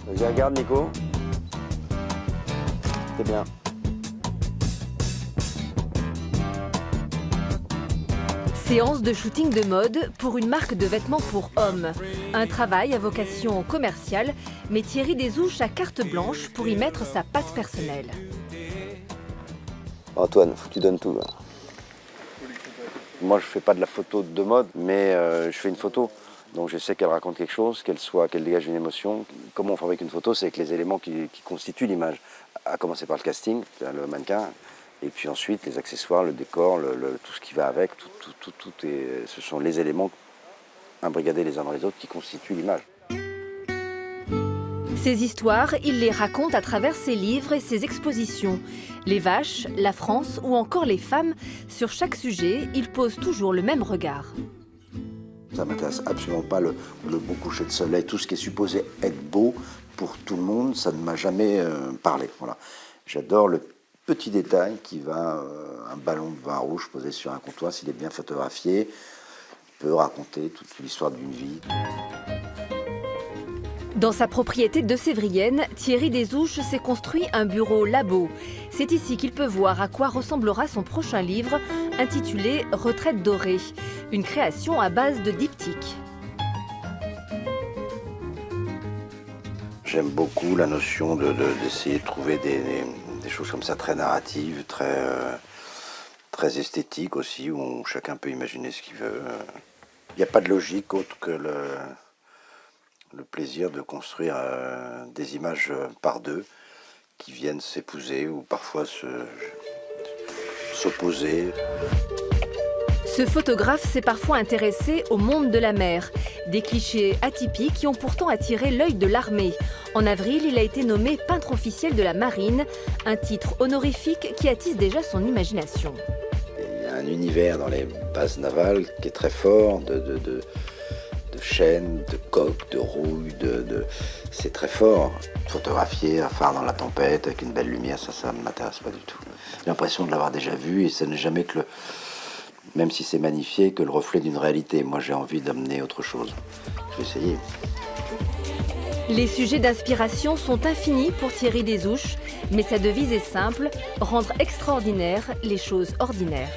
Vas-y, regarde Nico. C'est bien. Séance de shooting de mode pour une marque de vêtements pour hommes. Un travail à vocation commerciale, mais Thierry Desouches a carte blanche pour y mettre sa patte personnelle. Antoine, faut que tu donnes tout là. Moi je fais pas de la photo de mode, mais je fais une photo. Donc je sais qu'elle raconte quelque chose, qu'elle dégage une émotion. Comment on fabrique une photo, c'est avec les éléments qui constituent l'image. À commencer par le casting, le mannequin, et puis ensuite les accessoires, le décor, tout ce qui va avec, ce sont les éléments imbrigadés les uns dans les autres qui constituent l'image. Ces histoires, il les raconte à travers ses livres et ses expositions. Les vaches, la France ou encore les femmes, sur chaque sujet, il pose toujours le même regard. Ça ne m'intéresse absolument pas le beau coucher de soleil, tout ce qui est supposé être beau pour tout le monde, ça ne m'a jamais parlé. Voilà. J'adore le petit détail qui va, un ballon de vin rouge posé sur un comptoir, s'il est bien photographié, il peut raconter toute l'histoire d'une vie. Dans sa propriété de Sévrienne, Thierry Desouches s'est construit un bureau labo. C'est ici qu'il peut voir à quoi ressemblera son prochain livre, intitulé « Retraite dorée », une création à base de diptyques. J'aime beaucoup la notion d'essayer de trouver des choses comme ça très narratives, très esthétiques aussi, où chacun peut imaginer ce qu'il veut. Il n'y a pas de logique autre que le plaisir de construire des images par deux qui viennent s'épouser ou parfois s'opposer. Ce photographe s'est parfois intéressé au monde de la mer, des clichés atypiques qui ont pourtant attiré l'œil de l'armée. En avril, il a été nommé peintre officiel de la marine, un titre honorifique qui attise déjà son imagination. Il y a un univers dans les bases navales qui est très fort, de chaînes, de coques, de rouilles, c'est très fort. Photographier un phare dans la tempête avec une belle lumière, ça ne m'intéresse pas du tout. J'ai l'impression de l'avoir déjà vu et ça n'est jamais que même si c'est magnifié, que le reflet d'une réalité. Moi, j'ai envie d'amener autre chose. Je vais essayer. Les sujets d'inspiration sont infinis pour Thierry Desouches, mais sa devise est simple, rendre extraordinaires les choses ordinaires.